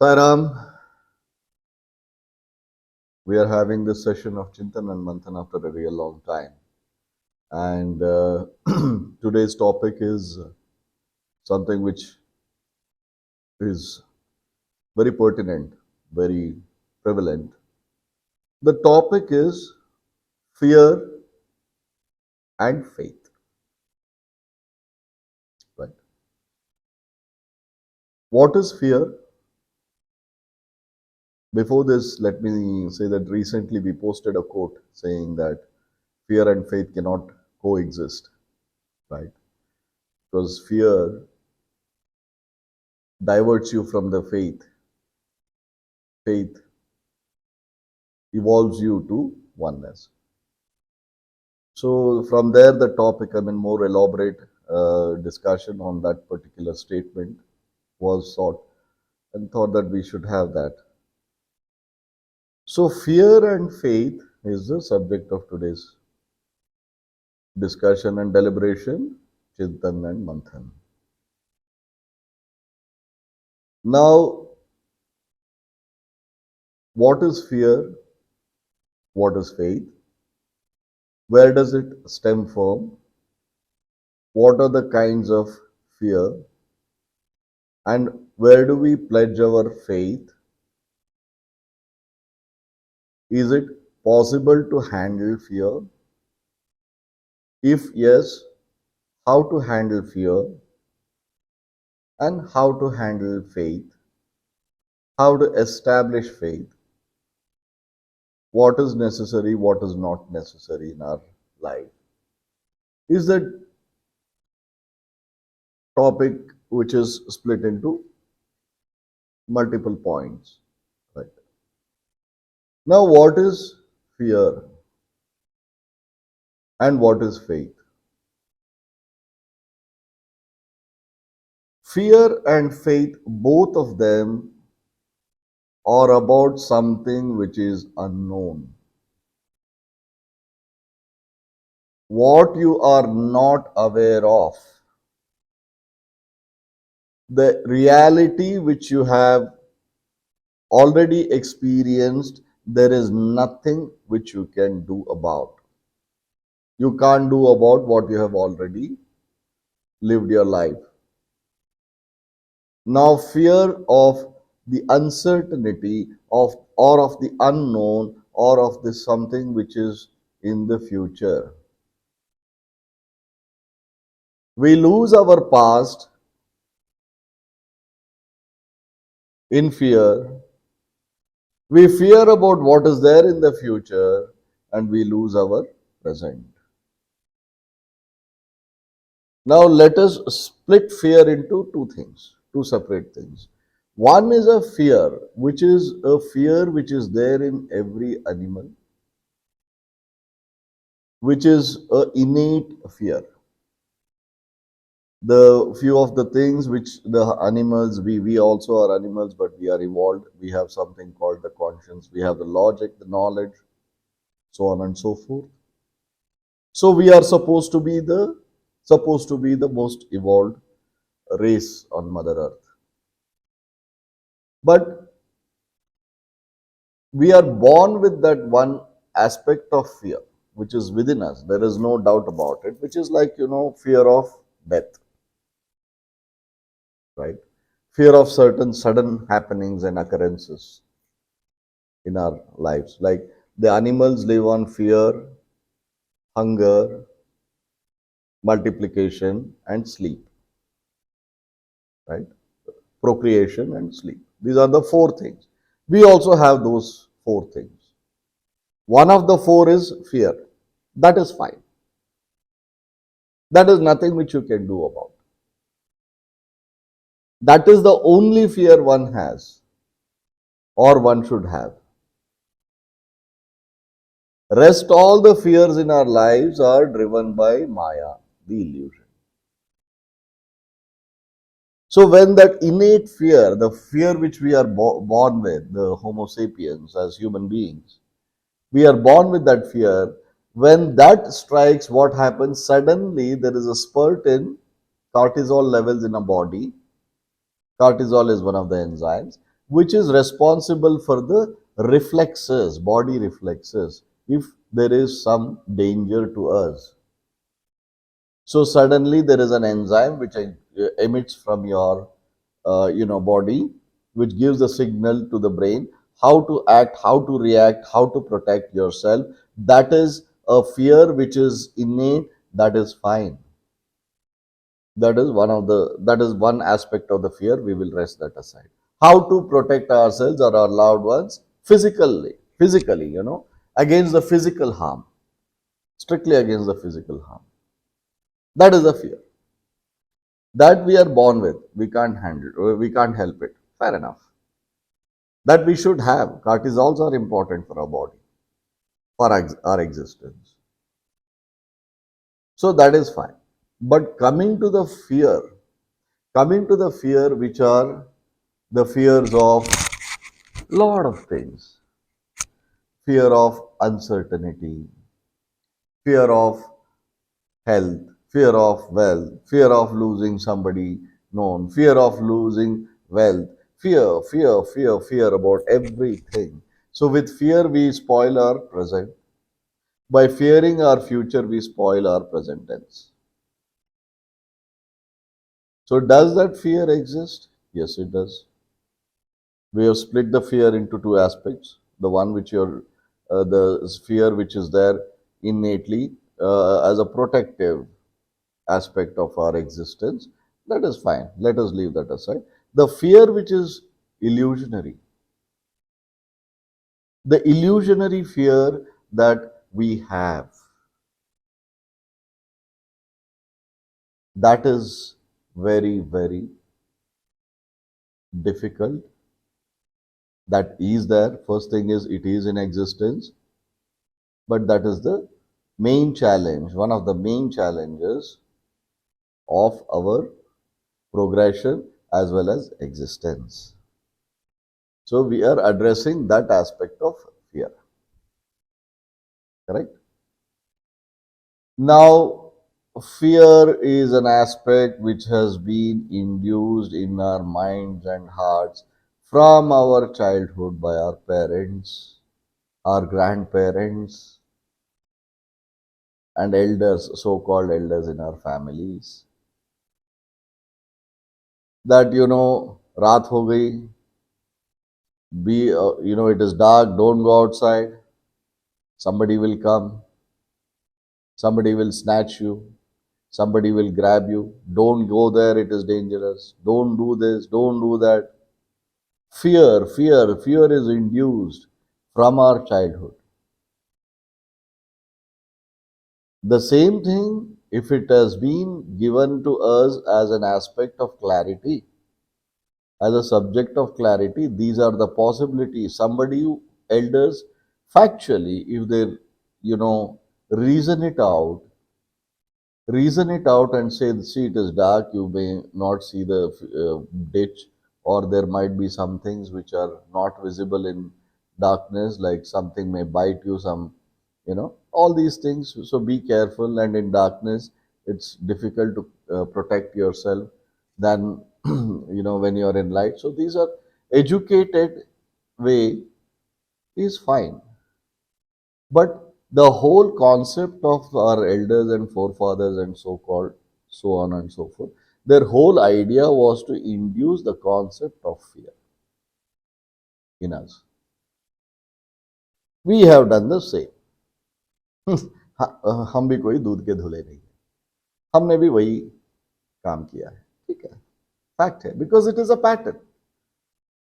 Sai Ram, we are having this session of Chintan and Manthan after a real long time. And today's topic is something which is very pertinent, very prevalent. The topic is fear and faith. Right? What is fear? Before this, let me say that recently we posted a quote saying that fear and faith cannot coexist, right? Because fear diverts you from the faith. Faith evolves you to oneness. So from there, the topic, more elaborate discussion on that particular statement was sought and thought that we should have that. So fear and faith is the subject of today's discussion and deliberation, Chintan and Manthan. Now, what is fear? What is faith? Where does it stem from? What are the kinds of fear? And where do we pledge our faith? Is it possible to handle fear? If yes, how to handle fear? And how to handle faith? How to establish faith? What is necessary, what is not necessary in our life? Is that topic which is split into multiple points. Right. Now, what is fear and what is faith? Fear and faith, both of them are about something which is unknown. What you are not aware of, the reality which you have already experienced, there is nothing which you can do about. You can't do about what you have already lived your life. Now, fear of the uncertainty of or of the unknown or of this something which is in the future. We lose our past in fear. We fear about what is there in the future and we lose our present. Now let us split fear into two things, two separate things. One is a fear, which is there in every animal, which is an innate fear. The few of the things which the animals, we also are animals, but we are evolved. We have something called the conscience. We have the logic, the knowledge, so on and so forth. So we are supposed to be the most evolved race on Mother Earth. But we are born with that one aspect of fear, which is within us. There is no doubt about it, which is like, fear of death. Right? Fear of certain sudden happenings and occurrences in our lives. Like the animals live on fear, hunger, multiplication, and sleep. Right? Procreation and sleep. These are the four things. We also have those four things. One of the four is fear. That is fine. That is nothing which you can do about. That is the only fear one has or one should have. Rest all the fears in our lives are driven by Maya, the illusion. So when that innate fear, the fear which we are born with, the Homo sapiens as human beings, we are born with that fear. When that strikes, what happens? Suddenly there is a spurt in cortisol levels in a body. Cortisol is one of the enzymes. which is responsible for the reflexes, body reflexes, if there is some danger to us. So suddenly there is an enzyme which emits from your body, which gives a signal to the brain how to act, how to react, how to protect yourself. That is a fear which is innate. That is fine. That is one aspect of the fear. We will rest that aside. How to protect ourselves or our loved ones physically, against the physical harm, strictly against the physical harm. That is the fear that we are born with. We can't handle, we can't help it. Fair enough. That we should have. Cortisols are important for our body, for our existence. So that is fine. But coming to the fear which are the fears of lot of things. Fear of uncertainty, fear of health, fear of wealth, fear of losing somebody known, fear of losing wealth, fear about everything. So, with fear, we spoil our present. By fearing our future, we spoil our present tense. So, does that fear exist? Yes, it does. We have split the fear into two aspects. The one which the fear which is there innately as a protective aspect of our existence. That is fine. Let us leave that aside. The fear which is illusionary, the illusionary fear that we have, that is very, very difficult. That is there. First thing is, it is in existence, but that is the main challenge, one of the main challenges of our progression as well as existence. So we are addressing that aspect of fear. Correct? Now, fear is an aspect which has been induced in our minds and hearts from our childhood by our parents, our grandparents, and elders, so called elders in our families. That, raat ho gayi, it is dark, don't go outside, somebody will come, somebody will snatch you, somebody will grab you, don't go there, it is dangerous, don't do this, don't do that. Fear is induced from our childhood. The same thing, if it has been given to us as an aspect of clarity, as a subject of clarity, these are the possibilities. Elders, factually, if they, reason it out, and say, see, it is dark, you may not see the ditch, or there might be some things which are not visible in darkness, like something may bite you, all these things. So be careful, and in darkness, it's difficult to protect yourself than, when you're in light. So these are educated way is fine. But the whole concept of our elders and forefathers and so called, so on and so forth, their whole idea was to induce the concept of fear in us. We have done the same. हम भी कोई दूध के धुले नहीं है, हमने भी वही काम किया है. ठीक है, फैक्ट है, because it is a pattern.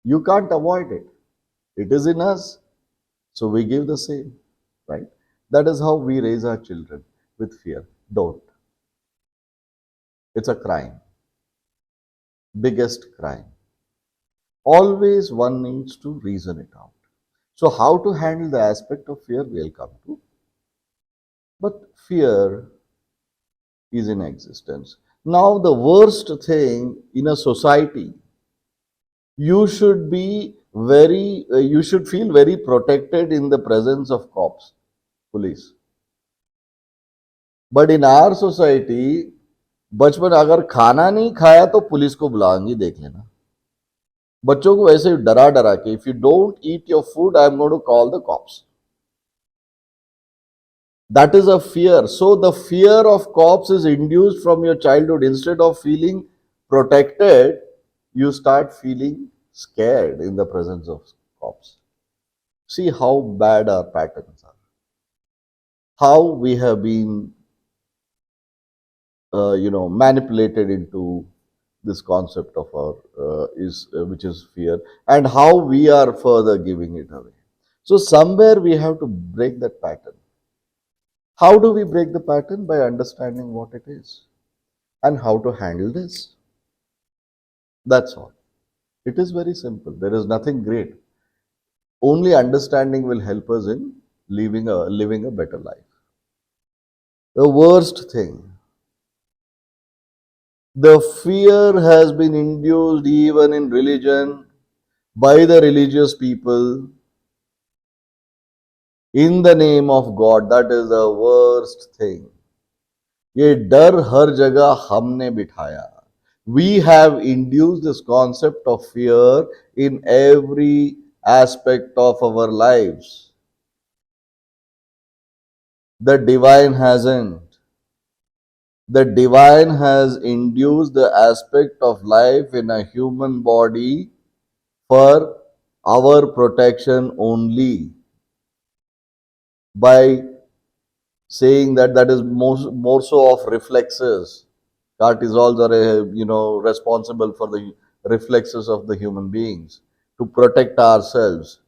You can't avoid it. It is in us. So we give the same, right? That is how we raise our children, with fear. Don't. It's a crime. Biggest crime. Always one needs to reason it out. So how to handle the aspect of fear, we'll come to. But fear is in existence. Now the worst thing in a society, you should feel very protected in the presence of cops, police. But in our society, बचपन अगर खाना नहीं खाया तो police को बुलाएंगे, देख लेना. बच्चों को वैसे ही डरा डरा के, if you don't eat your food I am going to call the cops. That is a fear. So the fear of cops is induced from your childhood. Instead of feeling protected, you start feeling scared in the presence of cops. See how bad our patterns are. How we have been, manipulated into this concept of our which is fear, and how we are further giving it away. So somewhere we have to break that pattern. How do we break the pattern? By understanding what it is and how to handle this. That's all. It is very simple. There is nothing great. Only understanding will help us in living a better life. The worst thing, the fear has been induced even in religion by the religious people in the name of God. That is the worst thing. ये डर हर जगह हमने बिठाया. We have induced this concept of fear in every aspect of our lives. The divine hasn't. The divine has induced the aspect of life in a human body for our protection only, by saying that that is more so of reflexes. Cortisols are responsible for the reflexes of the human beings to protect ourselves,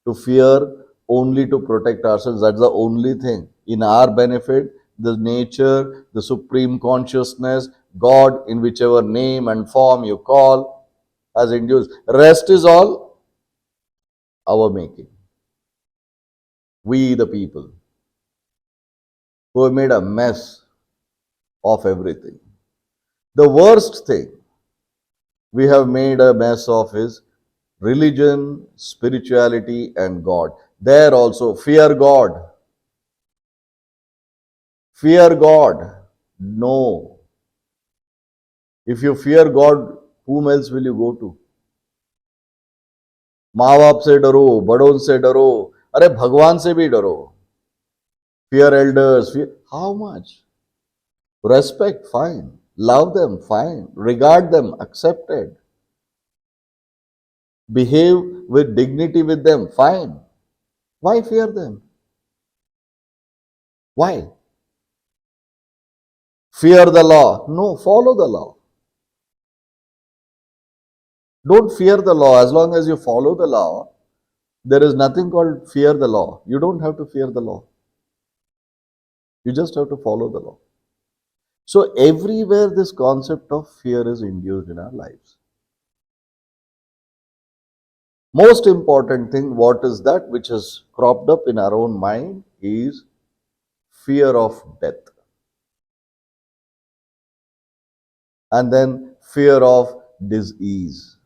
to fear only to protect ourselves. That's the only thing in our benefit. The nature, the supreme consciousness, God, in whichever name and form you call, has induced. Rest is all our making. We, the people, who have made a mess of everything. The worst thing we have made a mess of is religion, spirituality, and God. There also, fear God. Fear God. No. If you fear God, whom else will you go to? माँ बाप से डरो, बड़ों से डरो, अरे भगवान से भी डरो. Fear elders. How much? Respect, fine. Love them, fine. Regard them, accepted. Behave with dignity with them, fine. Why fear them? Why? Fear the law. No, follow the law. Don't fear the law. As long as you follow the law, there is nothing called fear the law. You don't have to fear the law. You just have to follow the law. So everywhere this concept of fear is induced in our lives. Most important thing, what is that which has cropped up in our own mind, is fear of death. And then fear of disease.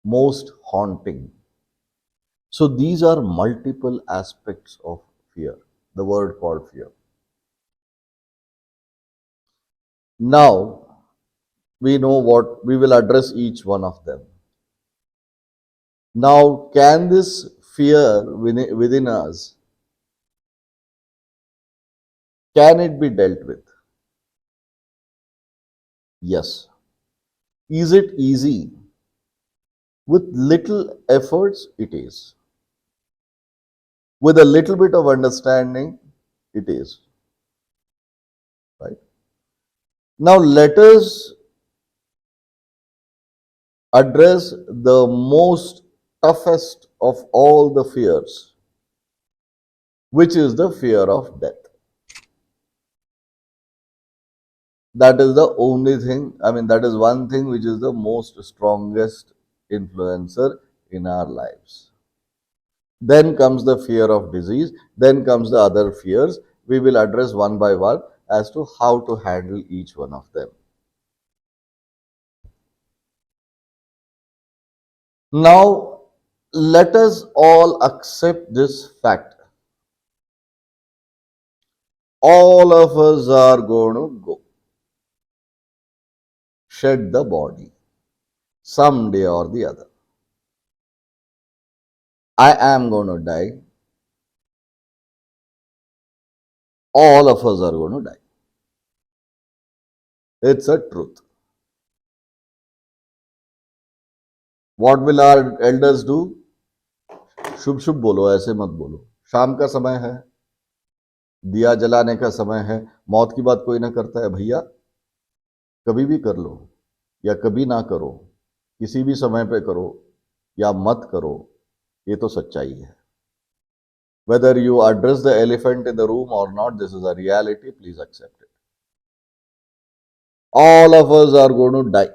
Most haunting. So these are multiple aspects of fear, the word called fear. Now, we know what we will address each one of them. Now, can this fear within us, can it be dealt with? Yes. Is it easy? With little efforts, it is. With a little bit of understanding, it is. Right? Now, let us address the most toughest of all the fears, which is the fear of death. That is the only thing, that is one thing which is the most strongest influencer in our lives. Then comes the fear of disease, then comes the other fears. We will address one by one as to how to handle each one of them. Now, let us all accept this fact. All of us are going to go. Shed the body. someday or the other. I am going to die. All of us are going to die. It's a truth. What will our elders do? शुभ शुभ बोलो, ऐसे मत बोलो. शाम का समय है, दिया जलाने का समय है. मौत की बात कोई ना करता है भैया. कभी भी कर लो या कभी ना करो, किसी भी समय पे करो या मत करो, ये तो सच्चाई है. Whether you address the elephant in the room or not, this is a reality. Please accept it. All of us are going to die.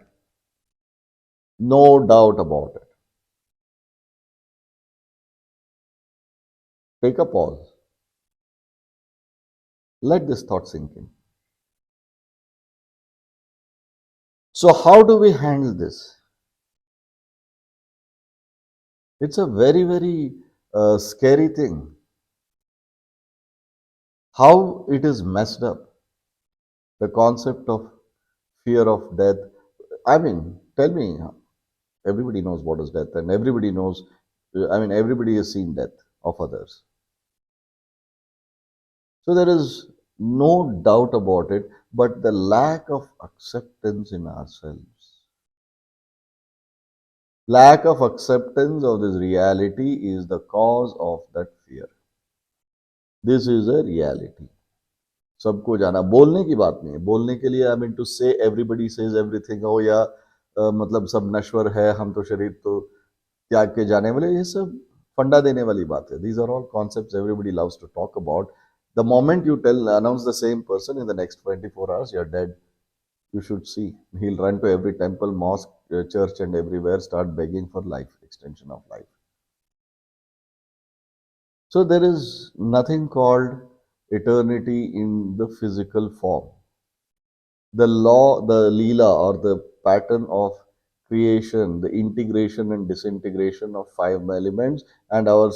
No doubt about it. Take a pause. Let this thought sink in. So, how do we handle this? It's a very, very scary thing. How it is messed up. The concept of fear of death. I mean, tell me, everybody knows what is death, and everybody knows, everybody has seen death of others. So there is no doubt about it, but the lack of acceptance in ourselves. Lack of acceptance of this reality is the cause of that fear. This is a reality. सबको जाना, बोलने की बात नहीं है. बोलने के लिए to say everybody says everything, हो या मतलब सब नश्वर है, हम तो शरीर तो त्याग के जाने वाले, ये सब फंडा देने वाली बात है. These are all concepts everybody loves to talk about. The moment you announce the same person, in the next 24 hours, you're dead. You should see. He'll run to every temple, mosque, church, and everywhere, start begging for life, extension of life. So there is nothing called eternity in the physical form. The law, the Leela, or the pattern of creation, the integration and disintegration of five elements, and our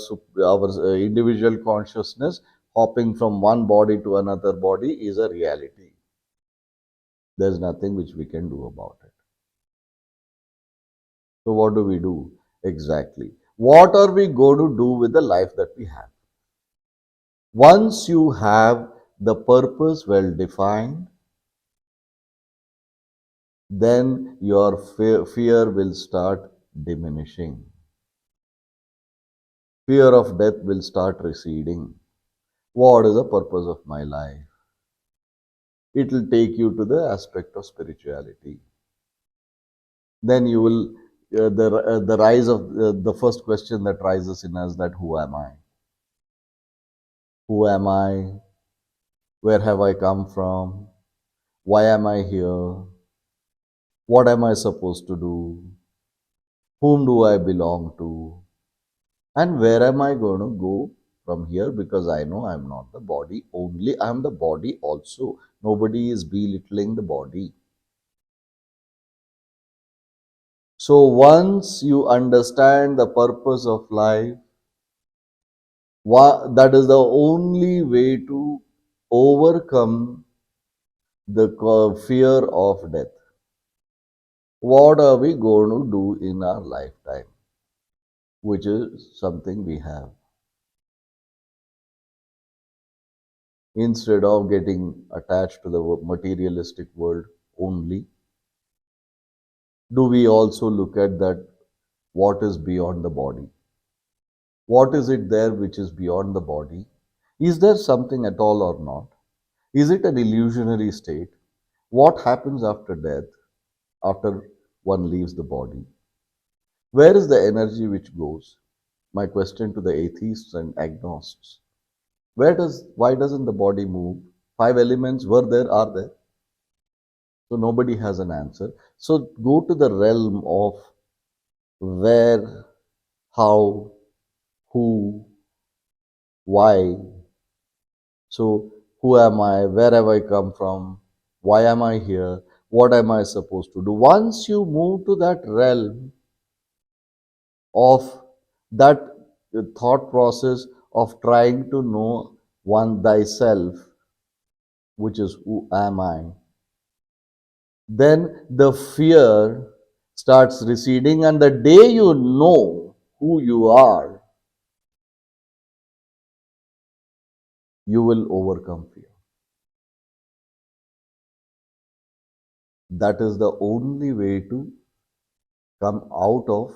individual consciousness hopping from one body to another body is a reality. There's nothing which we can do about it. So what do we do? Exactly. What are we going to do with the life that we have? Once you have the purpose well defined, then your fear will start diminishing. Fear of death will start receding. What is the purpose of my life? It will take you to the aspect of spirituality. Then you will, the rise of the first question that rises in us, that who am I? Who am I? Where have I come from? Why am I here? What am I supposed to do? Whom do I belong to? And where am I going to go from here? Because I know I'm not the body only, I'm the body also. Nobody is belittling the body. So once you understand the purpose of life, that is the only way to overcome the fear of death. What are we going to do in our lifetime? Which is something we have. Instead of getting attached to the materialistic world only, do we also look at that what is beyond the body? What is it there which is beyond the body? Is there something at all or not? Is it an illusionary state? What happens after death, after one leaves the body? Where is the energy which goes? My question to the atheists and agnostics. Why doesn't the body move? Five elements were there, are there? So nobody has an answer. So go to the realm of where, how, who, why. So who am I? Where have I come from? Why am I here? What am I supposed to do? Once you move to that realm of that thought process of trying to know one thyself, which is who am I, then the fear starts receding, and the day you know who you are, you will overcome fear. That is the only way to come out of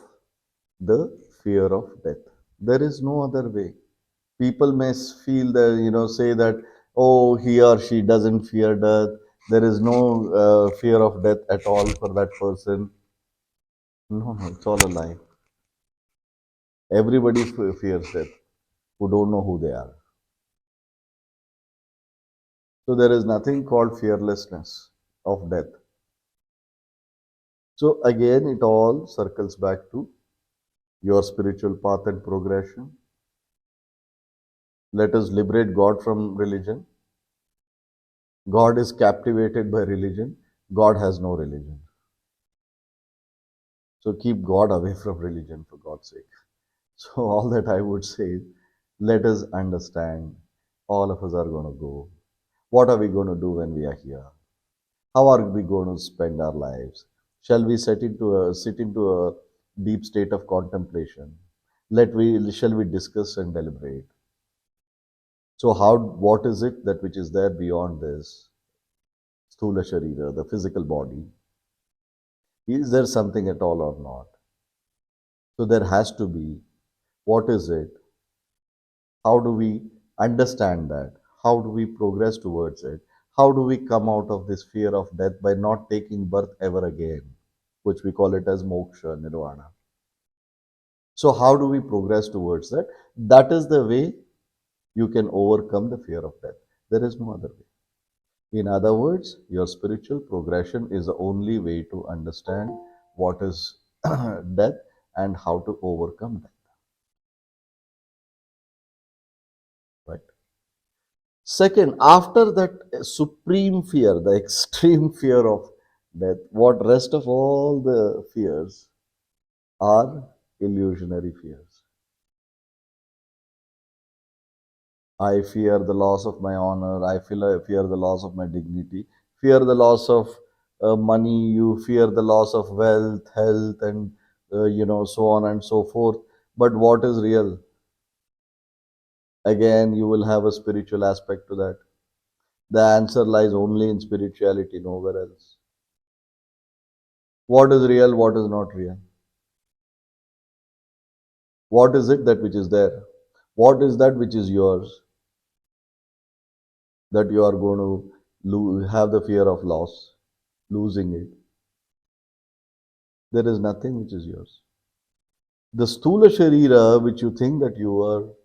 the fear of death. There is no other way. People may feel that, say that, oh, he or she doesn't fear death. There is no fear of death at all for that person. No, no, it's all a lie. Everybody fears death who don't know who they are. So there is nothing called fearlessness of death. So again, it all circles back to your spiritual path and progression. Let us liberate God from religion. God is captivated by religion. God has no religion. So keep God away from religion, for God's sake. So all that I would say is, let us understand, all of us are going to go. What are we going to do when we are here? How are we going to spend our lives? Shall we sit into a deep state of contemplation? Shall we discuss and deliberate? So what is it that which is there beyond this sthula sharira, the physical body? Is there something at all or not? So there has to be. What is it? How do we understand that? How do we progress towards it? How do we come out of this fear of death by not taking birth ever again, which we call it as moksha, nirvana? So how do we progress towards that? That is the way you can overcome the fear of death. There is no other way. In other words, your spiritual progression is the only way to understand what is death and how to overcome death. Right? Second, after that supreme fear, the extreme fear of death, what rest of all the fears are illusionary fears. I fear the loss of my honor. I fear the loss of my dignity. Fear the loss of money. You fear the loss of wealth, health, and so on and so forth. But what is real? Again, you will have a spiritual aspect to that. The answer lies only in spirituality, nowhere else. What is real? What is not real? What is it that which is there? What is that which is yours that you are going to have the fear of loss, losing it? There is nothing which is yours. The sthula sharira, which you think that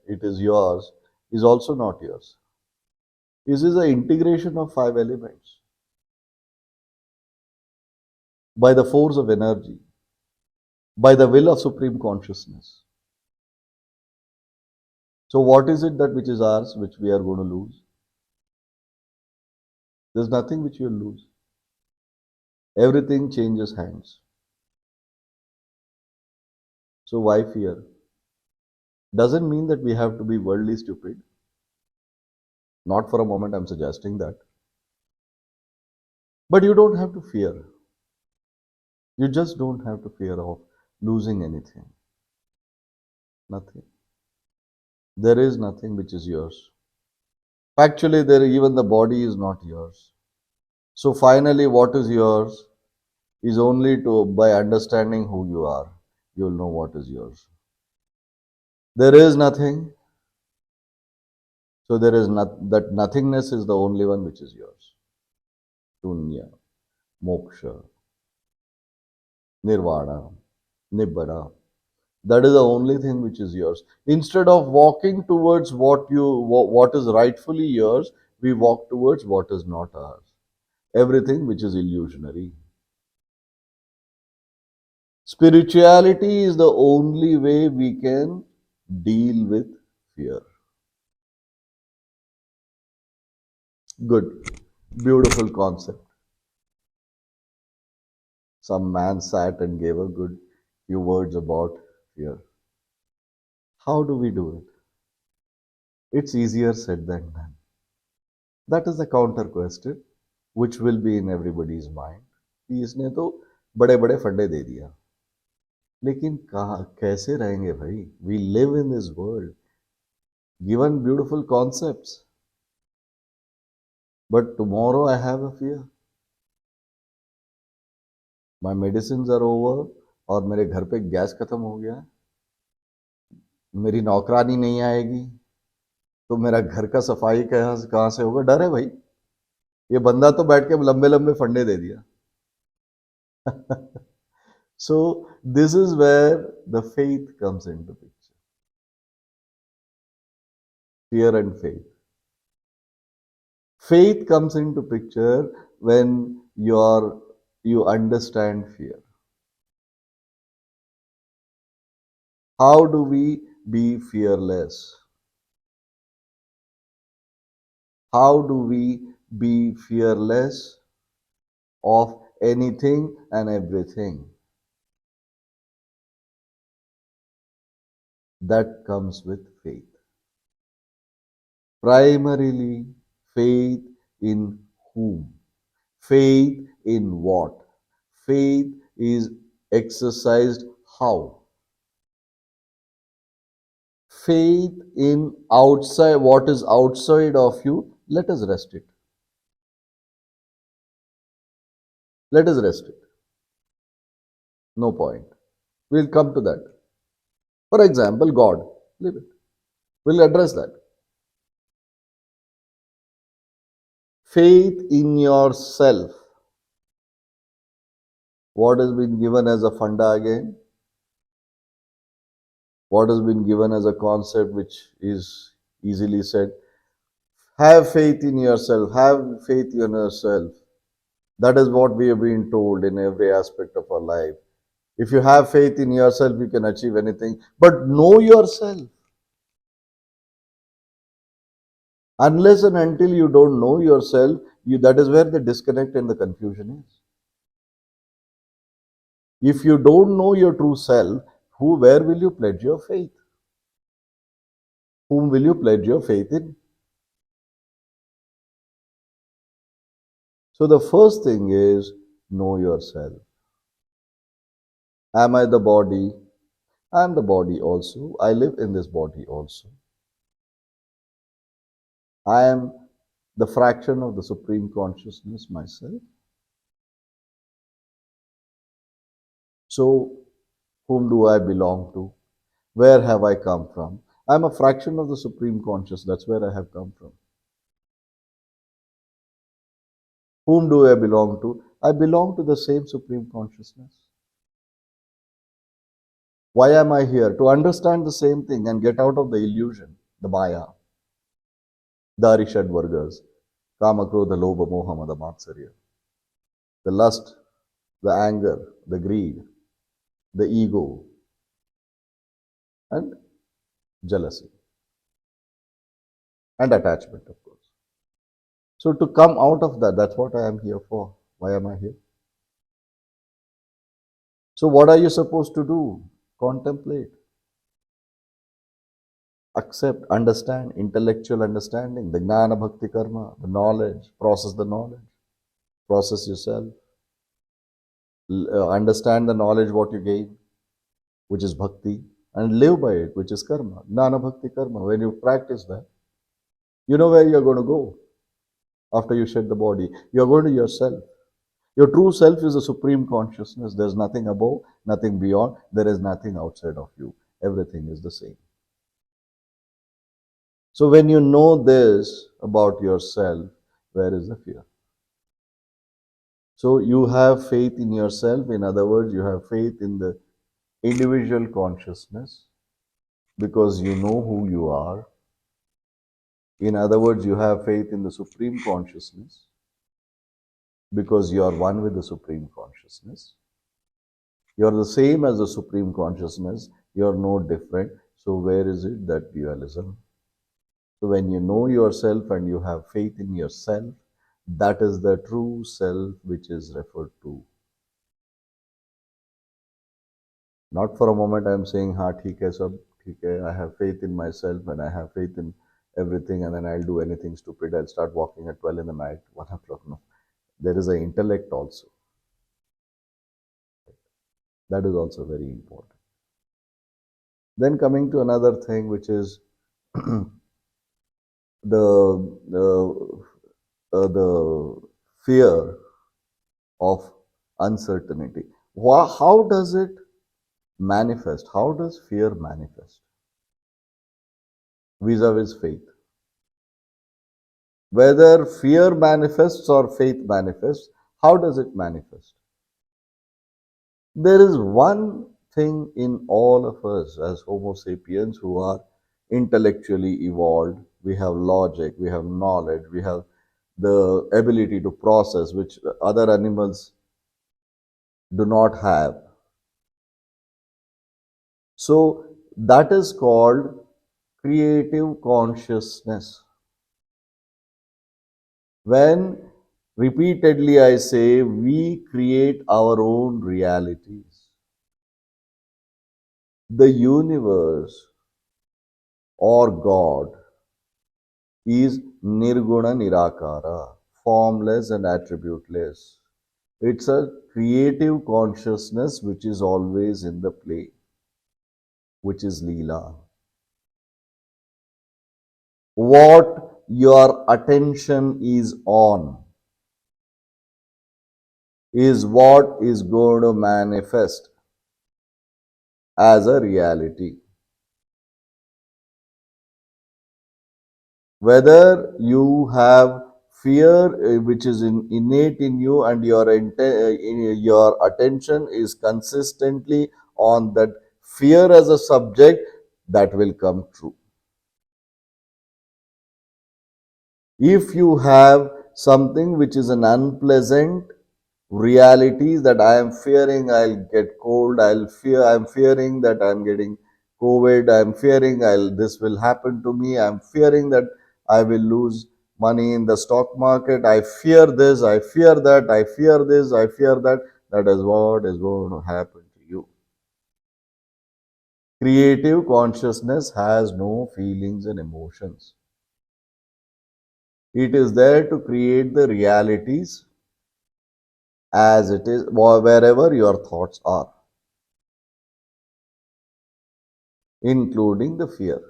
it is yours, is also not yours. This is an integration of 5 elements by the force of energy, by the will of supreme consciousness. So what is it that which is ours, which we are going to lose? There's nothing which you'll lose. Everything changes hands. So why fear? Doesn't mean that we have to be worldly stupid. Not for a moment I'm suggesting that. But you don't have to fear. You just don't have to fear of losing anything. Nothing. There is nothing which is yours. Actually, even the body is not yours. So finally, what is yours is only by understanding who you are, you'll know what is yours. There is nothing. So there is that nothingness is the only one which is yours. Shunya, moksha, nirvana, nibbana. That is the only thing which is yours. Instead of walking towards what is rightfully yours, we walk towards what is not ours. Everything which is illusionary. Spirituality is the only way we can deal with fear. Good. Beautiful concept. Some man sat and gave a good few words about fear. How do we do it? It's easier said than done. That is the counter question which will be in everybody's mind. कि इसने तो बड़े बड़े फंडे दे दिया। लेकिन कहा कैसे रहेंगे भाई? We live in this world given beautiful concepts, but tomorrow I have a fear, my medicine are over, और मेरे घर पे गैस खत्म हो गया, मेरी नौकरानी नहीं आएगी, तो मेरा घर का सफाई कहाँ कहाँ से होगा? डर है भाई। ये बंदा तो बैठ के लंबे लंबे फंडे दे दिया। So this is where the faith comes into picture. Fear and faith. Faith comes into picture when you understand fear. How do we be fearless? How do we be fearless of anything and everything? That comes with faith. Primarily, faith in whom? Faith in what? Faith is exercised how? Faith in outside, what is outside of you, let us rest it. Let us rest it. No point. We'll come to that. For example, God. Leave it. We'll address that. Faith in yourself. What has been given as a funda again? What has been given as a concept which is easily said? Have faith in yourself. Have faith in yourself. That is what we have been told in every aspect of our life. If you have faith in yourself, you can achieve anything. But know yourself. Unless and until you don't know yourself, that is where the disconnect and the confusion is. If you don't know your true self, where will you pledge your faith? Whom will you pledge your faith in? So the first thing is know yourself. Am I the body? I am the body also. I live in this body also. I am the fraction of the Supreme Consciousness myself. So, whom do I belong to? Where have I come from? I'm a fraction of the Supreme Conscious. That's where I have come from. Whom do I belong to? I belong to the same Supreme Consciousness. Why am I here? To understand the same thing and get out of the illusion, the Maya, the Arishad Vargas, Kama, Krodha, Lobha, Moha, Mada, Matsarya, the lust, the anger, the greed, the ego, and jealousy, and attachment, of course. So to come out of that, that's what I am here for. Why am I here? So what are you supposed to do? Contemplate, accept, understand, intellectual understanding, the jnana bhakti karma, the knowledge, process yourself, understand the knowledge what you gain, which is bhakti, and live by it, which is karma, jnana bhakti karma. When you practice that, you know where you're going to go after you shed the body. You're going to yourself. Your true self is a supreme consciousness. There's nothing above, nothing beyond. There is nothing outside of you. Everything is the same. So when you know this about yourself, where is the fear? So you have faith in yourself. In other words, you have faith in the individual consciousness because you know who you are. In other words, you have faith in the supreme consciousness because you are one with the supreme consciousness. You are the same as the supreme consciousness. You are no different. So where is it that dualism? So when you know yourself and you have faith in yourself, that is the true self which is referred to. Not for a moment I am saying, ha, theek hai sab, theek hai, I have faith in myself and I have faith in everything and then I'll do anything stupid. I'll start walking at 12 in the night, 1 o'clock. No. There is an intellect also. That is also very important. Then coming to another thing, which is the the fear of uncertainty. How does it manifest? How does fear manifest vis-a-vis faith? Whether fear manifests or faith manifests, how does it manifest? There is one thing in all of us as Homo sapiens who are intellectually evolved. We have logic, we have knowledge, we have the ability to process, which other animals do not have. So that is called creative consciousness. When repeatedly I say we create our own realities, the universe or God is nirguna nirakara, formless and attributeless. It's a creative consciousness which is always in the play, which is Leela. What your attention is on is what is going to manifest as a reality. Whether you have fear which is innate in you and your attention is consistently on that fear as a subject, that will come true. If you have something which is an unpleasant reality, that I am fearing I'll get cold, I'm fearing that I'm getting COVID, I'm fearing this will happen to me, I'm fearing that I will lose money in the stock market, I fear this, I fear that, I fear this, I fear that, that is what is going to happen to you. Creative consciousness has no feelings and emotions. It is there to create the realities as it is, wherever your thoughts are, including the fear.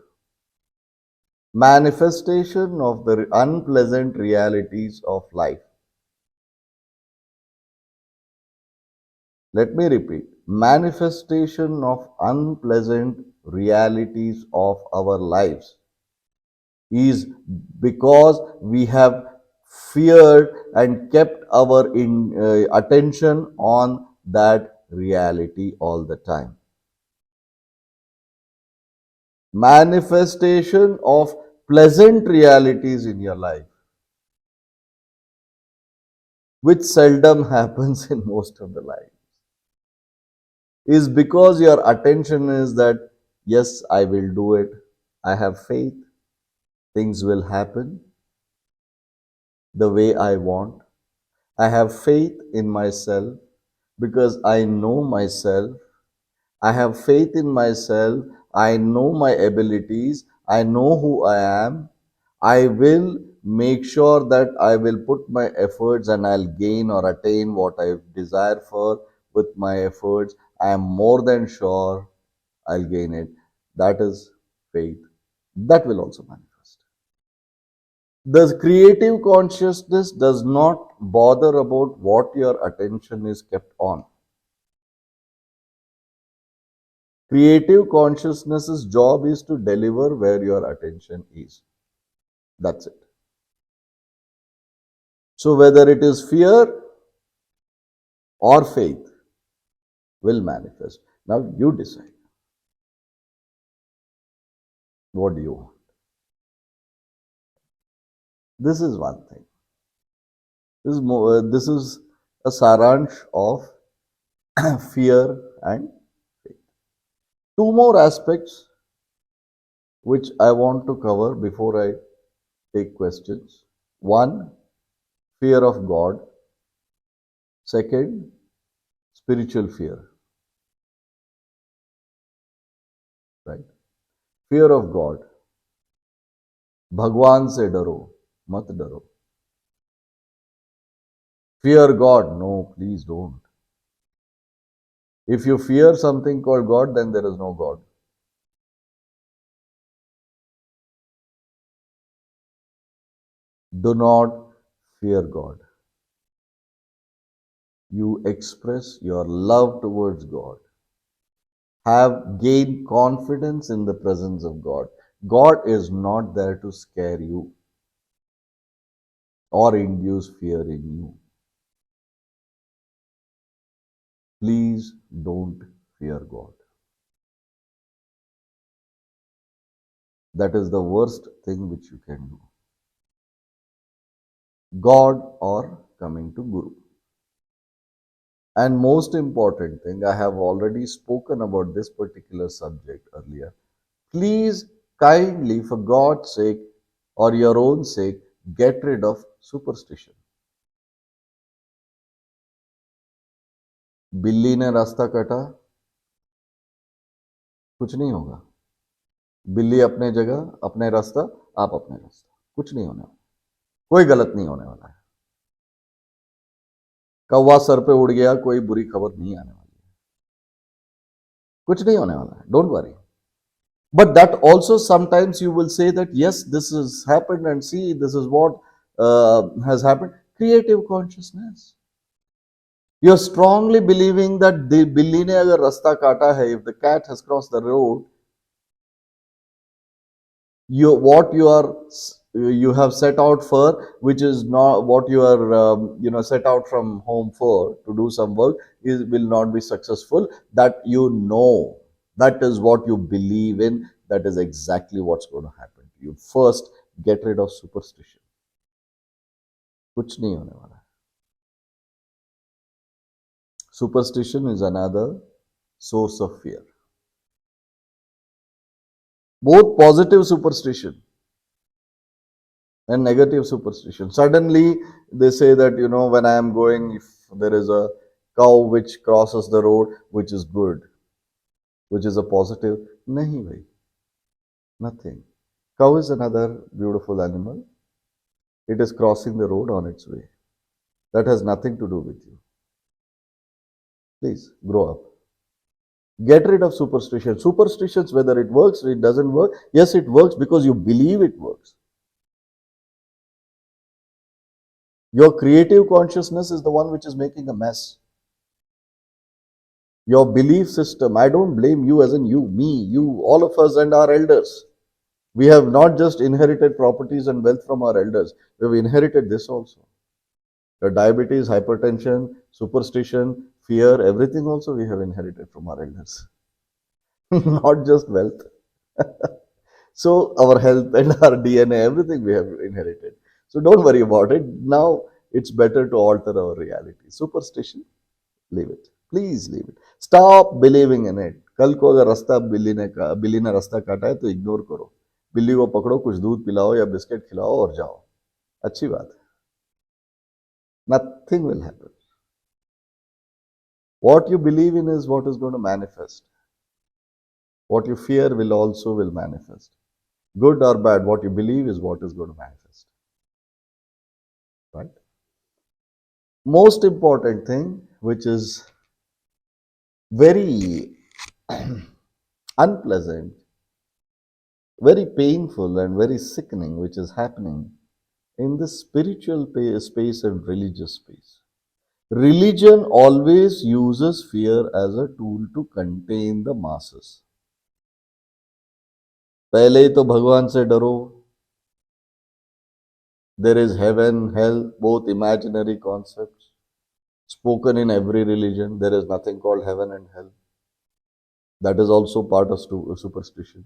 Manifestation of the unpleasant realities of life. Let me repeat. Manifestation of unpleasant realities of our lives is because we have feared and kept our attention on that reality all the time. Manifestation of pleasant realities in your life, which seldom happens in most of the life, is because your attention is that, yes, I will do it, I have faith, things will happen the way I want. I have faith in myself because I know myself. I have faith in myself. I know my abilities. I know who I am. I will make sure that I will put my efforts and I'll gain or attain what I desire for with my efforts. I am more than sure I'll gain it. That is faith. That will also manifest. The creative consciousness does not bother about what your attention is kept on. Creative consciousness's job is to deliver where your attention is. That's it. So whether it is fear or faith will manifest. Now you decide. What do you want? This is one thing. This is a saransh of fear and faith. Two more aspects which I want to cover before I take questions. One, fear of God. Second, spiritual fear. Right? Fear of God. भगवान से डरो, मत डरो. Fear God, no, please don't. If you fear something called God, then there is no God. Do not fear God. You express your love towards God. Have gained confidence in the presence of God. God is not there to scare you or induce fear in you. Please don't fear God. That is the worst thing which you can do. God or coming to Guru. And most important thing, I have already spoken about this particular subject earlier. Please kindly, for God's sake or your own sake, get rid of superstition. बिल्ली ने रास्ता काटा, कुछ नहीं होगा. बिल्ली अपने जगह, अपने रास्ता, आप अपने रास्ता. कुछ नहीं होने वाला. कोई गलत नहीं होने वाला है. कौवा सर पे उड़ गया, कोई बुरी खबर नहीं आने वाली है. कुछ नहीं होने वाला है. Don't worry. But that also sometimes you will say that yes, this has happened and see, this is what has happened. Creative consciousness. You're strongly believing that the billi ne agar rasta kaata hai, if the cat has crossed the road, you have set out for, which is not what you are set out from home for to do some work, will not be successful. That that is what you believe in. That is exactly what's going to happen to you. First, get rid of superstition. कुछ नहीं होने वाला है. Superstition is another source of fear. Both positive superstition and negative superstition. Suddenly, they say that, when I am going, if there is a cow which crosses the road, which is good, which is a positive. Nahi bhai. Nothing. Cow is another beautiful animal. It is crossing the road on its way. That has nothing to do with you. Please, grow up. Get rid of superstition. Superstitions, whether it works or it doesn't work, yes, it works because you believe it works. Your creative consciousness is the one which is making a mess. Your belief system, I don't blame you as in you, me, you, all of us and our elders. We have not just inherited properties and wealth from our elders, we have inherited this also. The diabetes, hypertension, superstition, fear, everything also we have inherited from our elders. Not just wealth. So our health and our DNA, everything we have inherited. So don't worry about it. Now it's better to alter our reality. Superstition, leave it. Please leave it. Stop believing in it. कल को अगर रास्ता बिल्ली ने रास्ता काटा है तो इग्नोर करो. बिल्ली को पकड़ो, कुछ दूध पिलाओ या बिस्किट खिलाओ और जाओ. अच्छी बात है. Nothing will happen. What you believe in is what is going to manifest. What you fear will manifest. Good or bad, what you believe is what is going to manifest. Right? Most important thing, which is very unpleasant, very painful and very sickening, which is happening in the spiritual space and religious space. Religion always uses fear as a tool to contain the masses. पहले ही तो भगवान से डरो. There is heaven, hell, both imaginary concepts spoken in every religion. There is nothing called heaven and hell. That is also part of superstition.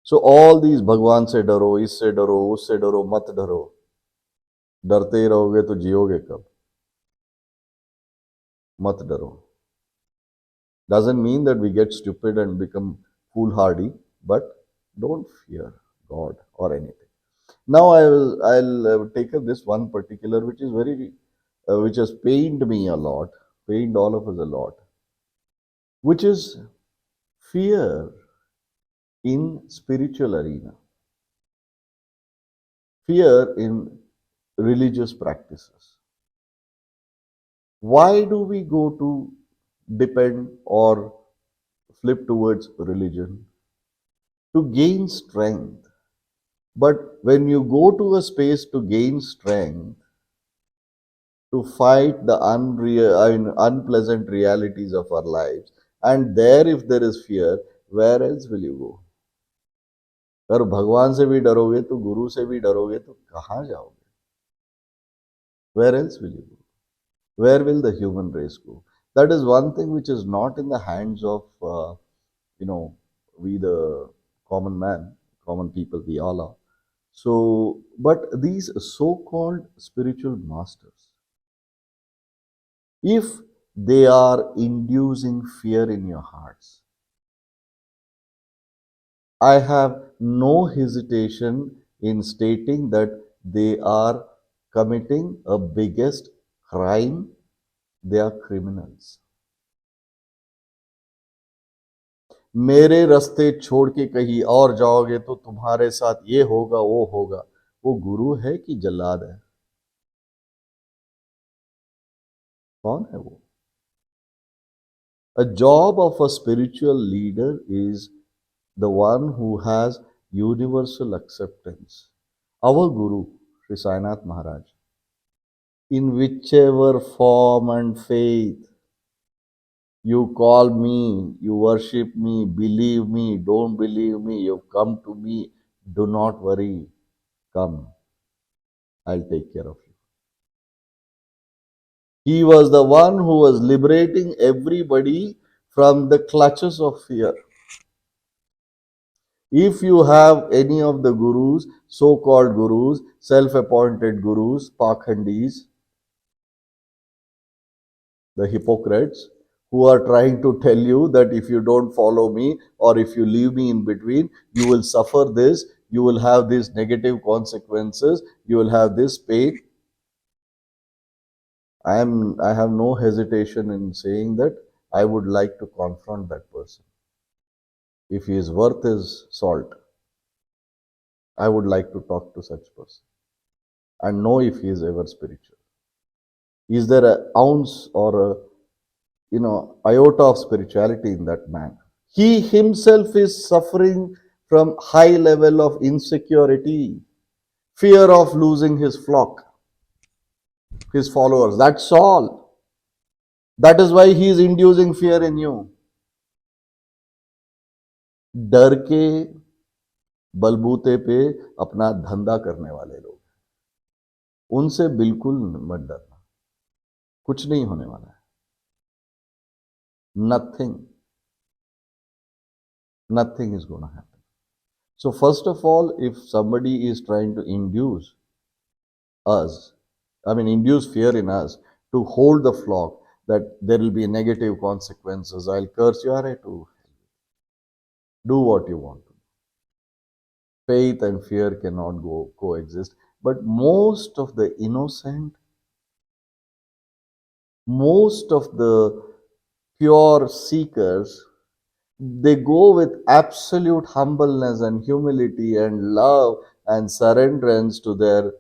So all these भगवान से डरो, इससे डरो, उससे डरो, मत डरो. डरते ही रहोगे तो जियोगे कब? मत डरो. Doesn't mean that we get stupid and become foolhardy, but don't fear God or anything. Now I'll take up this one particular which is which has pained me a lot, pained all of us a lot, which is fear in spiritual arena, fear in religious practices. Why do we go to depend or flip towards religion? To gain strength. But when you go to a space to gain strength, to fight the unpleasant realities of our lives, and there, if there is fear, where else will you go? अगर भगवान से भी डरोगे तो गुरु से भी डरोगे तो कहाँ जाओगे? Where else will you go? Where will the human race go? That is one thing which is not in the hands of you know we the common man, common people, we all are. So, but these so-called spiritual masters, if they are inducing fear in your hearts, I have no hesitation in stating that they are committing a biggest crime. They are criminals. मेरे रास्ते छोड़ के कहीं और जाओगे तो तुम्हारे साथ ये होगा वो होगा. वो गुरु है कि जल्लाद है? कौन है वो? A job of a spiritual leader is the one who has universal acceptance. Our Guru, Sri Sainath Maharaj, in whichever form and faith you call me, you worship me, believe me, don't believe me, you've come to me, do not worry, come, I'll take care of you. He was the one who was liberating everybody from the clutches of fear. If you have any of the gurus, so-called gurus, self-appointed gurus, pakhandis, the hypocrites, who are trying to tell you that if you don't follow me or if you leave me in between, you will suffer this, you will have these negative consequences, you will have this pain. I have no hesitation in saying that I would like to confront that person. If he is worth his salt, I would like to talk to such person and know if he is ever spiritual. Is there an ounce or a iota of spirituality in that man? He himself is suffering from high level of insecurity, fear of losing his flock, his followers. That's all. That is why he is inducing fear in you. डर के बलबूते पे अपना धंधा करने वाले लोग, उनसे बिल्कुल मत डरना. कुछ नहीं होने वाला है. Nothing is going to happen. So first of all, if somebody is trying to induce fear in us to hold the flock, that there will be negative consequences, I'll curse you, to do what you want. Faith and fear cannot coexist. But most of the innocent, most of the pure seekers, they go with absolute humbleness and humility and love and surrenderance to their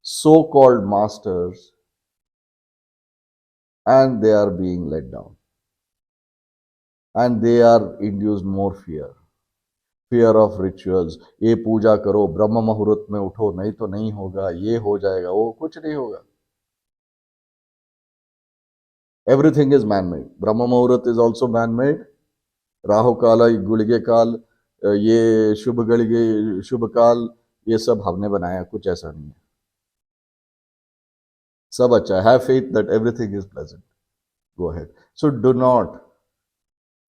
so-called masters, and they are being let down. And they are induced more fear. Fear of rituals. ये पूजा करो, ब्रह्म मुहूर्त में उठो, नहीं तो नहीं होगा, ये हो जाएगा, वो कुछ नहीं होगा. Everything is man-made. Brahma Muhurat is also man-made. Rahu काल, गुड़गे काल, ये शुभ गड़गे, शुभ काल, ये सब हमने बनाया, कुछ ऐसा नहीं है. सब अच्छा है. Have faith that everything is pleasant. Go ahead. So do not,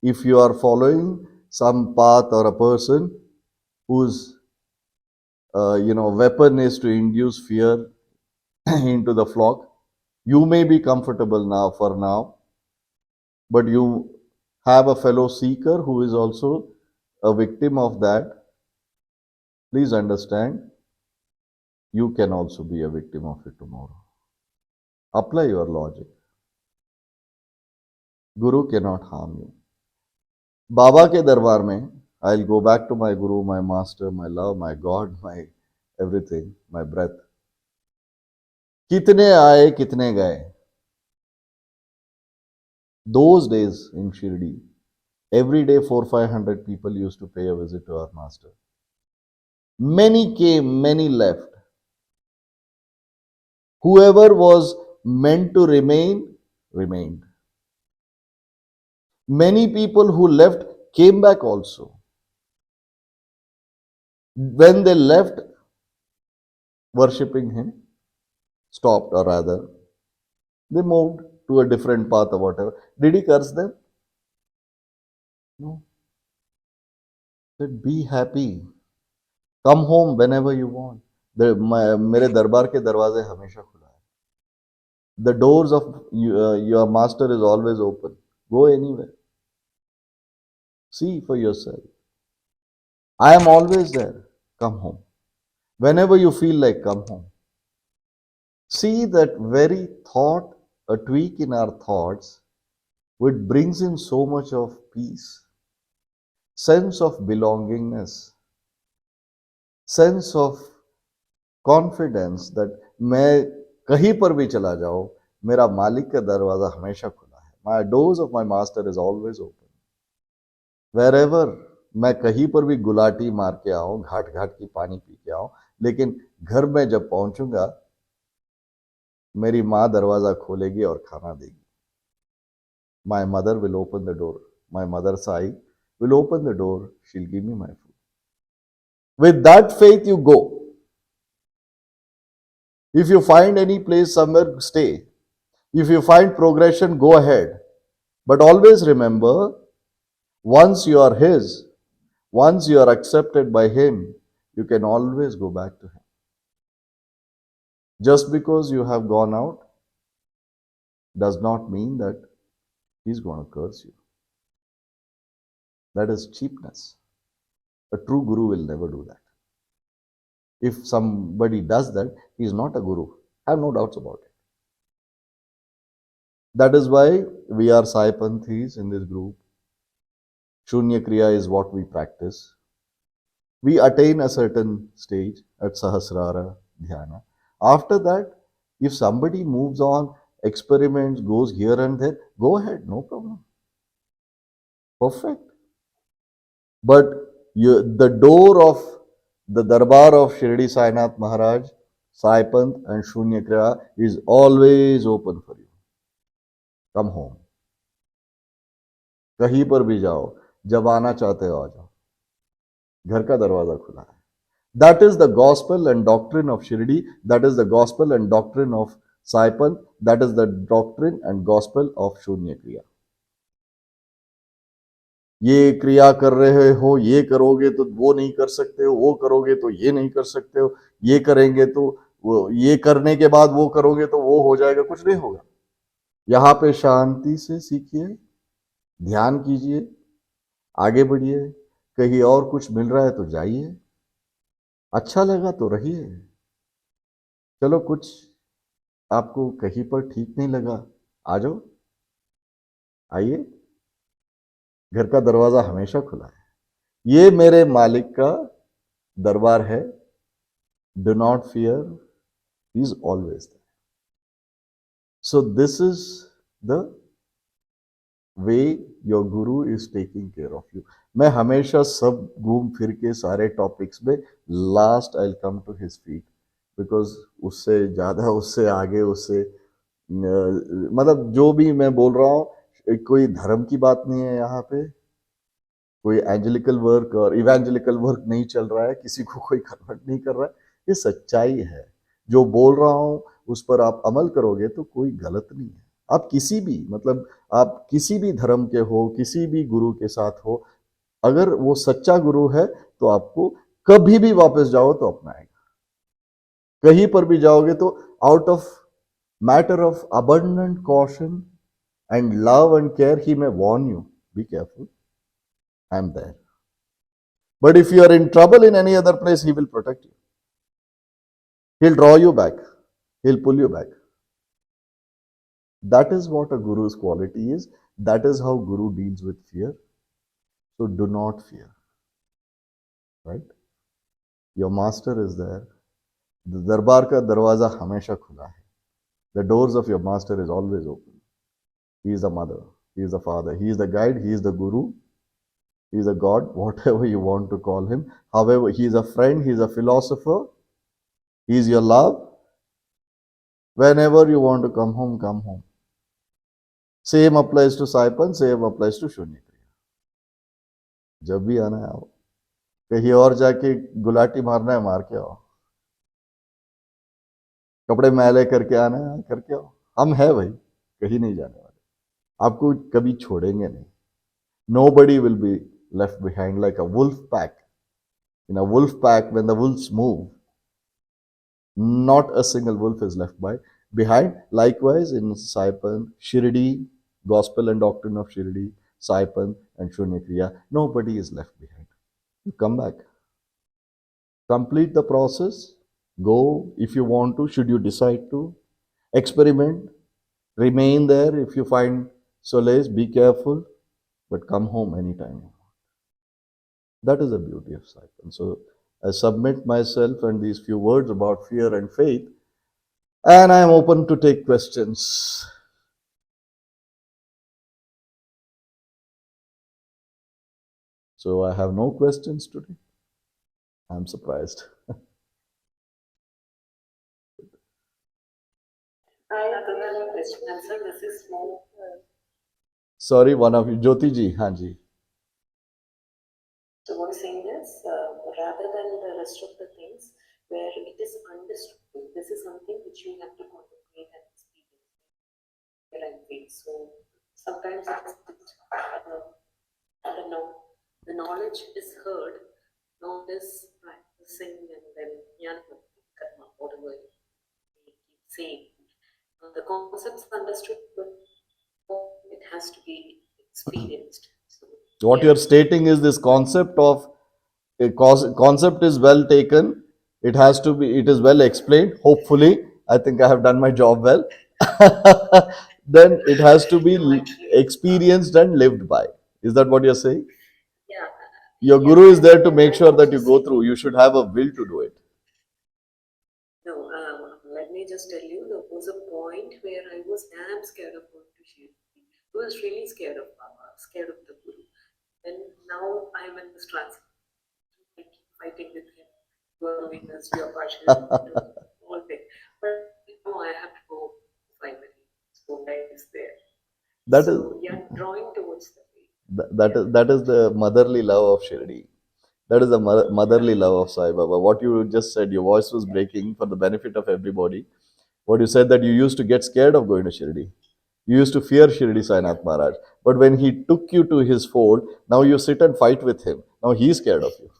if you are following some path or a person whose weapon is to induce fear into the flock, you may be comfortable now for now, but you have a fellow seeker who is also a victim of that. Please understand, you can also be a victim of it tomorrow. Apply your logic. Guru cannot harm you. Baba ke darbar mein, I'll go back to my Guru, my master, my love, my God, my everything, my breath. कितने आए कितने गए, Those days in Shirdi, every day 400-500 people used to pay a visit to our master. Many came, many left. Whoever was meant to remain, remained. Many people who left came back also. When they left worshipping him, stopped or rather, they moved to a different path or whatever. Did he curse them? No. He said, be happy. Come home whenever you want. मेरे दरबार के दरवाजे हमेशा खुला है. The doors of your master is always open. Go anywhere. See for yourself. I am always there. Come home. Whenever you feel like, come home. See that very thought, a tweak in our thoughts, which brings in so much of peace, sense of belongingness, sense of confidence that मैं कहीं पर भी चला जाऊं, मेरा मालिक का दरवाजा हमेशा खुला है. My doors of my master is always open. Wherever मैं कहीं पर भी गुलाटी मार के आऊं, घाट घाट की पानी पी के आऊं, लेकिन घर में जब पहुंचूंगा, मेरी माँ दरवाजा खोलेगी और खाना देगी. My mother will open the door. My mother Sai will open the door. She'll give me my food. With that faith, you go. If you find any place somewhere, stay. If you find progression, go ahead. But always remember, once you are His, once you are accepted by Him, you can always go back to Him. Just because you have gone out does not mean that He's going to curse you. That is cheapness. A true guru will never do that. If somebody does that, he is not a guru. I have no doubts about it. That is why we are Saipanthes in this group. Shunya Kriya is what we practice. We attain a certain stage at Sahasrara Dhyana. After that, if somebody moves on, experiments, goes here and there, go ahead, no problem. Perfect. But the door of the Darbar of Shirdi Sainath Maharaj, Saipanth and Shunya Kriya is always open for you. Come home. कहीं पर भी जाओ, जब आना चाहते हो आ जाओ. घर का दरवाजा खुला है. That is the gospel and doctrine of Shirdi. That is the gospel and doctrine of Saipanth. That is the doctrine and gospel of Shunya Kriya. ये क्रिया कर रहे हो, ये करोगे तो वो नहीं कर सकते हो, वो करोगे तो ये नहीं कर सकते हो, ये करेंगे तो वो, ये करने के बाद वो करोगे तो वो हो जाएगा. कुछ नहीं होगा. यहाँ पे शांति से सीखिए, ध्यान कीजिए, आगे बढ़िए. कहीं और कुछ मिल रहा है तो जाइए, अच्छा लगा तो रहिए. चलो कुछ आपको कहीं पर ठीक नहीं लगा, आ जाओ, आइए. घर का दरवाजा हमेशा खुला है. ये मेरे मालिक का दरबार है. Do not fear, he is always there. So this is the way your guru is taking care of you. मैं हमेशा सब घूम फिर के सारे टॉपिक्स में last I will come to his feet, because उससे ज़्यादा, उससे आगे, उससे मतलब जो भी मैं बोल रहा हूँ, कोई धर्म की बात नहीं है यहाँ पे. कोई एंजेलिकल वर्क और इवेंजेलिकल वर्क नहीं चल रहा है. किसी को कोई कन्वर्ट नहीं कर रहा है. ये सच्चाई है. जो बोल रहा हूँ उस पर आप अमल करोगे तो कोई गलत नहीं है. आप किसी भी, मतलब आप किसी भी धर्म के हो, किसी भी गुरु के साथ हो, अगर वो सच्चा गुरु है तो आपको कभी भी वापस जाओ तो अपनाएगा. कहीं पर भी जाओगे तो out of matter of abundant caution and love and care, he may warn you, be careful, I am there. But if you are in trouble in any other place, he will protect you. He'll draw you back. He'll pull you back. That is what a guru's quality is. That is how guru deals with fear. So do not fear. Right? Your master is there. The darbar ka darwaza hamesha khula hai. The doors of your master is always open. He is the mother. He is the Father. He is the guide. He is the Guru. He is a God, whatever you want to call him. However, he is a friend. He is a philosopher. He is your love. Whenever you want to come home, come home. Same applies to Saipanth, same applies to Shunya Kriya. जब भी आना है आओ, कहीं और जाके गुलाटी मारना है मार के आओ, कपड़े मैले करके आना है करके आओ, हम है भाई, कहीं नहीं जाने वाले, आपको कभी छोड़ेंगे नहीं. Nobody will be left behind like a wolf pack. In a wolf pack, when the wolves move, not a single wolf is left behind. Likewise, in Saipanth, Shirdi, Gospel and Doctrine of Shirdi, Saipanth and Shunya Kriya, nobody is left behind. You come back. Complete the process. Go if you want to, should you decide to. Experiment. Remain there if you find solace. Be careful. But come home anytime you want. That is the beauty of Saipanth. So I submit myself and these few words about fear and faith, and I am open to take questions. So I have no questions today. I'm surprised. I don't have a question answer. This is more. Sorry, one of you, Jyoti ji, haan ji. So what I'm saying is, rather than the rest of the things where it is understood, this is something which you have to contemplate and experience. So sometimes it's, I don't know, the knowledge is heard, not is practicing and then karma, whatever we keep saying. The concepts understood, but it has to be experienced. So, what you're stating is this concept of a concept is well taken. It has to be. It is well explained. Hopefully, I think I have done my job well. Then it has to be experienced and lived by. Is that what you're saying? yeah. Your guru is there to make sure that you go through. You should have a will to do it. No, let me just tell you, there was a point where I was damn scared of going to Shri. I was really scared of Baba, scared of the Guru. And now I'm in this transit, fighting with him. You are doing this, you are partial, all thing. But now I have to go finally. So that is there. That so is, yeah, drawing towards the way. that is the motherly love of Shirdi. That is the motherly love of Sai Baba. What you just said, your voice was breaking for the benefit of everybody. What you said that you used to get scared of going to Shirdi. You used to fear Shirdi Sainath Maharaj. But when he took you to his fold, now you sit and fight with him. Now he is scared of you.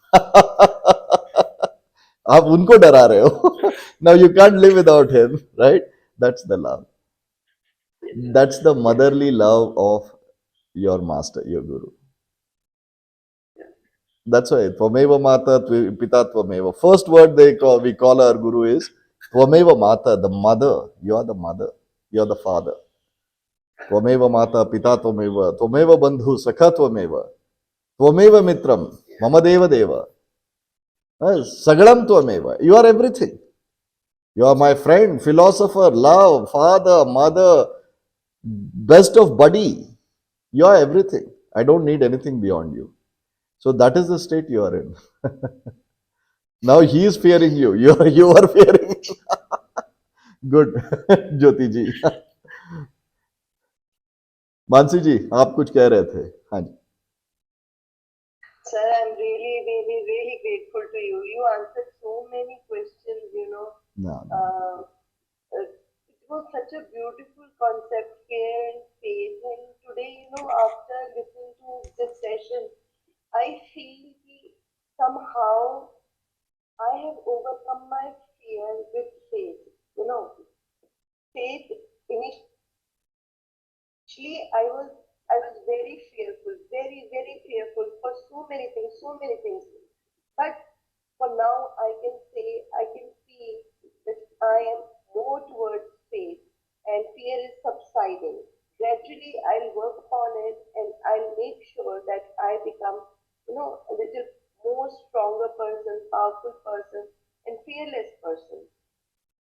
आप उनको डरा रहे हो. Now you can't live without him, right? That's the love. That's the motherly love of your master, your guru. That's why Tvameva Mata Pita Tvameva. First word we call our guru is Tvameva Mata, the mother. You are the mother. You are the father. Tvameva Mata Pita Tvameva. Tvameva Bandhu Sakha Tvameva. Tvameva Mitram. Mama Deva Deva. Sagalam Tvameva. You are everything. You are my friend, philosopher, love, father, mother, best of buddy. You are everything. I don't need anything beyond you. So that is the state you are in. Now he is fearing you. You are fearing him. Good. ज्योति जी. मानसी जी, आप कुछ कह रहे थे. हाँ जी. Sir, I'm really, really, really grateful to you. You answered so many questions, No. It was such a beautiful concept, fear and faith. And today, after listening to this session, I feel somehow I have overcome my fear with faith. Faith, initially I was very fearful, very, very fearful for so many things. But for now, I can feel that I am more towards faith and fear is subsiding. Gradually, I'll work upon it and I'll make sure that I become, a little more stronger person, powerful person, and fearless person.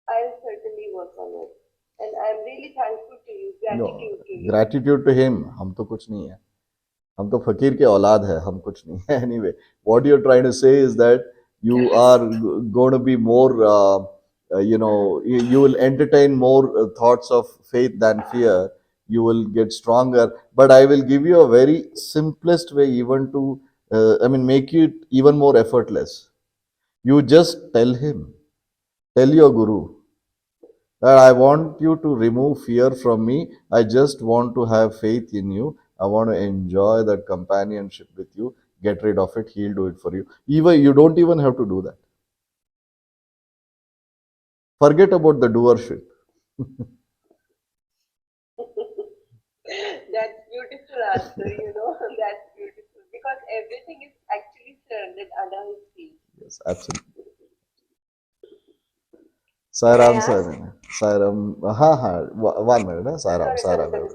I'll certainly work on it. And I'm really thankful to you. gratitude to you. Gratitude to him. हम तो कुछ नहीं है. हम तो फकीर के औलाद है. हम कुछ नहीं है. Anyway, what you're trying to say is that you are going to be more, you will entertain more thoughts of faith than fear. You will get stronger. But I will give you a very simplest way, even to, make it even more effortless. You just tell him, tell your guru that I want you to remove fear from me. I just want to have faith in you. I want to enjoy that companionship with you. Get rid of it. He'll do it for you. Even you don't even have to do that. Forget about the doership. That's beautiful answer, that's beautiful because everything is actually surrendered under his feet. Yes, absolutely. Sai Ram, May I sir. ask? Sai Ram. 1 minute. Sai Ram. Sorry,